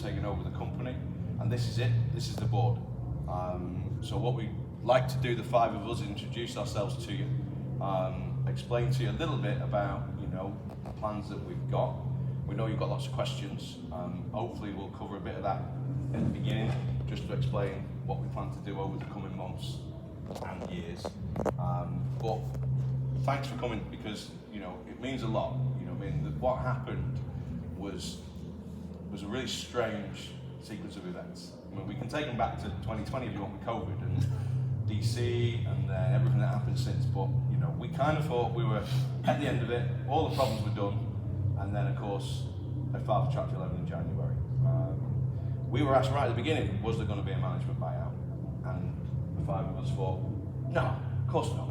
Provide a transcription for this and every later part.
taken over the company, and this is it. This is the board. So what we like to do, the five of us, introduce ourselves to you, explain to you a little bit about, the plans that we've got. We know you've got lots of questions. Hopefully we'll cover a bit of that at the beginning, just to explain what we plan to do over the coming months and years. But thanks for coming, because it means a lot. What happened was a really strange sequence of events. We can take them back to 2020 if you want, with COVID and DC and then everything that happened since. But we kind of thought we were at the end of it. All the problems were done, and then of course they filed for Chapter 11 in January. We were asked right at the beginning, was there going to be a management buyout? And the five of us thought, no, of course not.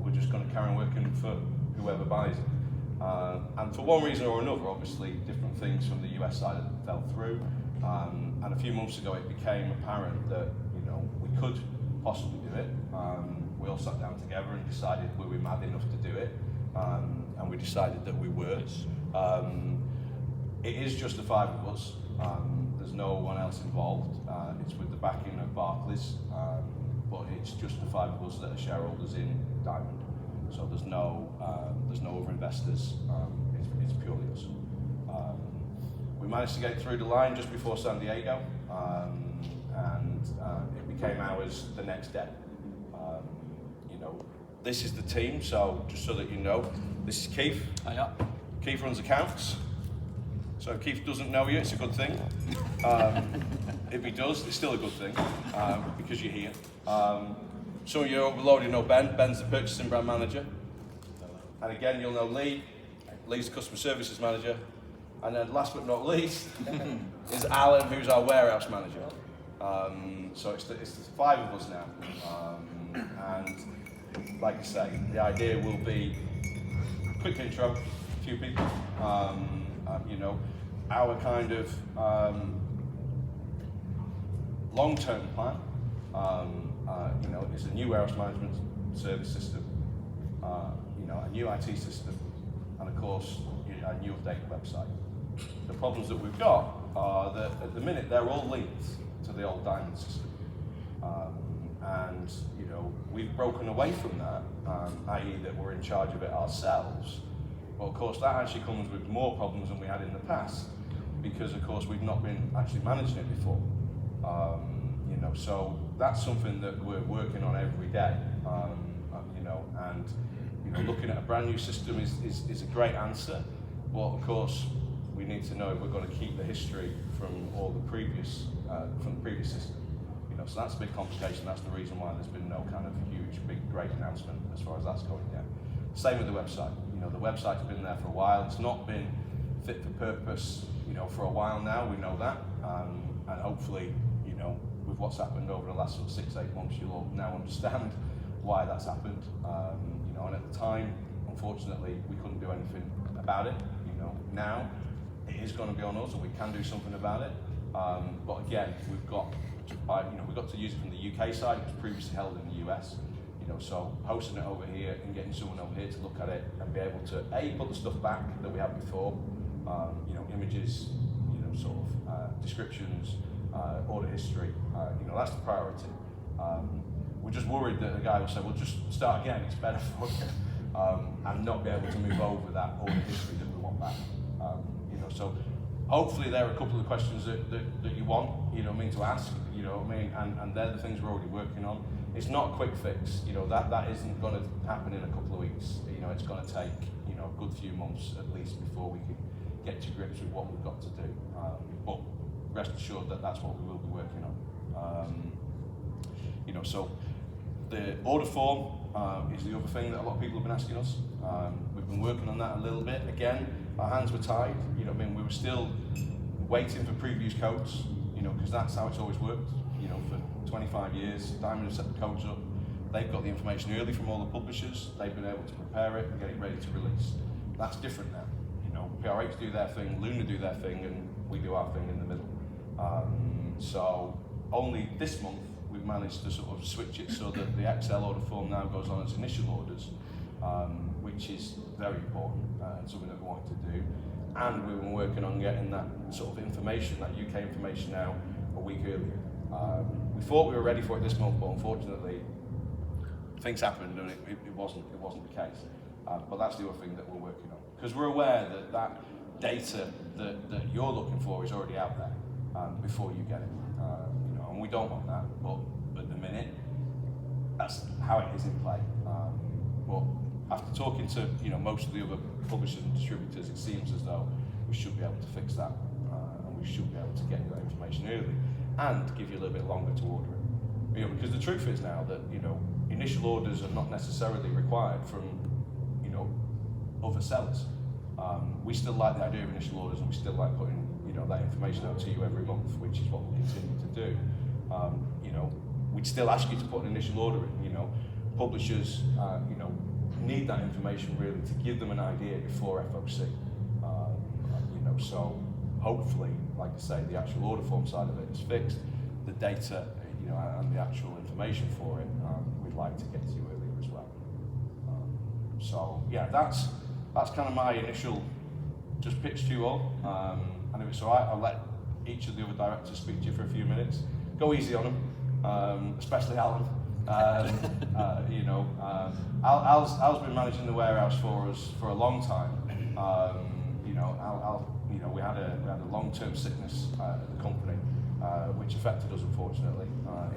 We're just going to carry on working for whoever buys it. And for one reason or another, obviously, different things from the US side fell through. And a few months ago, it became apparent that we could possibly do it. We all sat down together and decided we were mad enough to do it, and we decided that we were. It is just the five of us. There's no one else involved. It's with the backing of Barclays, but it's just the five of us that are shareholders in Diamond. So there's no other investors. It's purely us. We managed to get through the line just before San Diego, and it became ours the next day. This is the team. So just so that you know, this is Keith. Hiya. Keith runs accounts. So if Keith doesn't know you, it's a good thing. If he does, it's still a good thing, because you're here. Some of you will already know Ben. Ben's the purchasing brand manager. And again, you'll know Lee. Lee's the customer services manager. And then last but not least is Alan, who's our warehouse manager. So it's the five of us now. And like I say, the idea will be quick intro, a few people. Our kind of long-term plan. It's a new warehouse management service system, a new IT system, and of course, a new updated website. The problems that we've got are that at the minute they're all linked to the old Diamond system, and we've broken away from that, i.e. that we're in charge of it ourselves. But of course, that actually comes with more problems than we had in the past, because of course we've not been actually managing it before. So that's something that we're working on every day. And looking at a brand new system is a great answer, but of course we need to know if we're going to keep the history from all the previous system. So that's a big complication. That's the reason why there's been no kind of huge, big, great announcement as far as that's going yet. Same with the website. The website's been there for a while. It's not been fit for purpose, for a while now. We know that, and hopefully, with what's happened over the last sort of 6-8 months, you'll all now understand why that's happened. And at the time, unfortunately, we couldn't do anything about it. Now it is going to be on us, and we can do something about it. But again, we've got to use it from the UK side. It was previously held in the US. So hosting it over here and getting someone over here to look at it and be able to put the stuff back that we had before, images, descriptions, order history. That's the priority. We're just worried that the guy will say, "Well, just start again. It's better for you," and not be able to move over that order history that we want back. So hopefully there are a couple of questions that you want, to ask, and they're the things we're already working on. It's not a quick fix, that isn't going to happen in a couple of weeks. It's going to take, a good few months at least before we can get to grips with what we've got to do. But rest assured that that's what we will be working on. So the order form is the other thing that a lot of people have been asking us. We've been working on that a little bit. Again, our hands were tied. We were still waiting for previous codes, because that's how it's always worked. For 25 years, Diamond have set the codes up. They've got the information early from all the publishers. They've been able to prepare it and get it ready to release. That's different now. PRH do their thing, Luna do their thing, and we do our thing in the middle. So only this month we've managed to sort of switch it so that the XL order form now goes on as initial orders, which is very important and something that we wanted to do. and we were working on getting that sort of information, that UK information out a week earlier. We thought we were ready for it this month, but unfortunately, things happened and it wasn't the case. But that's the other thing that we're working on, because we're aware that that data that you're looking for is already out there before you get it. And we don't want that, but at the minute, that's how it is in play. But after talking to most of the other publishers and distributors, it seems as though we should be able to fix that, and we should be able to get you that information early and give you a little bit longer to order it. Because the truth is now that initial orders are not necessarily required from other sellers. We still like the idea of initial orders, and we still like putting that information out to you every month, which is what we'll continue to do. We'd still ask you to put an initial order in. Publishers need that information really to give them an idea before FOC. So hopefully, like I say, the actual order form side of it is fixed. The data, and the actual information for it, we'd like to get to you earlier as well. So yeah, that's kind of my initial just pitch to you all. And if it's all right, I'll let each of the other directors speak to you for a few minutes. Go easy on them, especially Alan. Al's been managing the warehouse for us for a long time. We had a long-term sickness at the company, which affected us unfortunately. I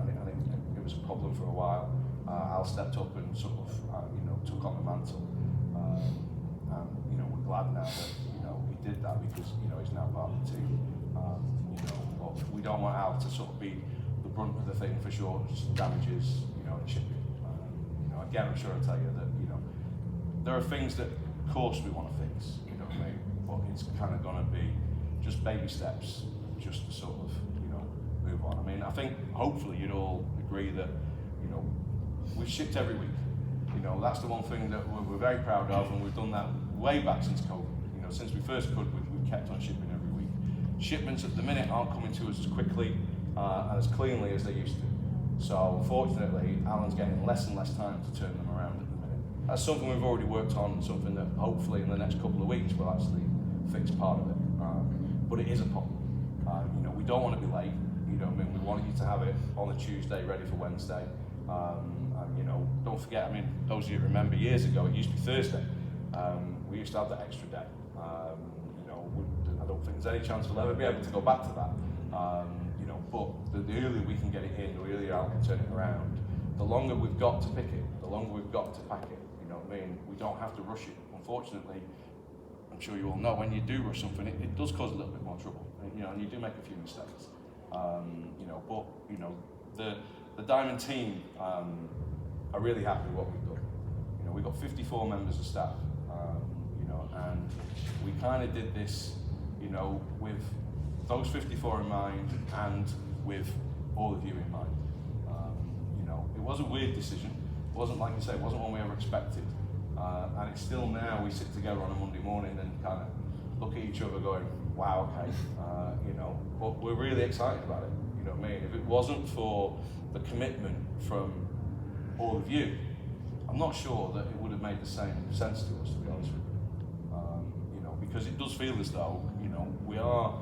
think it was a problem for a while. Al stepped up and sort of took on the mantle. And we're glad now that he did that, because he's now part of the team. But we don't want Al to sort of be the brunt of the thing for sure, just damages, and shipping. Again, I'm sure I'll tell you that, there are things that, of course, we want to fix, but it's kind of going to be just baby steps, just to sort of, move on. I mean, I think, hopefully, you'd all agree that, we've shipped every week. That's the one thing that we're very proud of, and we've done that way back since COVID. Since we first could, we've kept on shipping every week. Shipments at the minute aren't coming to us as quickly and as cleanly as they used to. So unfortunately, Alan's getting less and less time to turn them around at the minute. That's something we've already worked on, something that hopefully in the next couple of weeks we'll actually fix part of it. But it is a problem. We don't want to be late. We want you to have it on a Tuesday, ready for Wednesday. Don't forget, those of you who remember years ago, it used to be Thursday. We used to have that extra day. I don't think there's any chance we'll ever be able to go back to that. But the earlier we can get it in, the earlier Al can turn it around, the longer we've got to pick it, the longer we've got to pack it. We don't have to rush it. Unfortunately, I'm sure you all know, when you do rush something, it does cause a little bit more trouble, and you do make a few mistakes. The Diamond team are really happy with what we've done. We've got 54 members of staff, and we kind of did this, with those 54 in mind and with all of you in mind. It was a weird decision. It wasn't, like you say, it wasn't one we ever expected. And it's still now, we sit together on a Monday morning and kind of look at each other going, wow, okay, but we're really excited about it. If it wasn't for the commitment from all of you, I'm not sure that it would have made the same sense to us, to be honest with you. Because it does feel as though, we are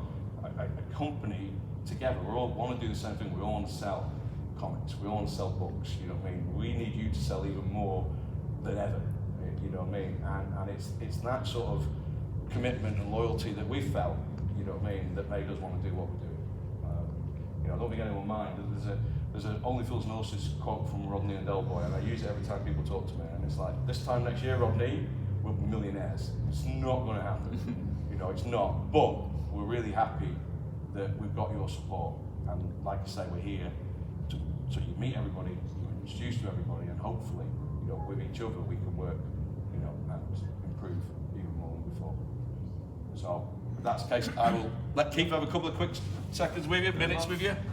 a company together. We all want to do the same thing. We all want to sell comics. We all want to sell books. We need you to sell even more than ever. And it's that sort of commitment and loyalty that we felt, that made us want to do what we're doing. I don't think anyone mind. There's an Only Fools and Horses quote from Rodney and Delboy, and I use it every time people talk to me. And it's like, this time next year, Rodney, we'll be millionaires. It's not going to happen. It's not. But we're really happy that we've got your support. And like I say, we're here so you meet everybody, you're introduced to everybody, and hopefully, with each other we can work, and improve even more than before. So, if that's the case, I will let Keith have a couple of quick seconds with you, minutes with you.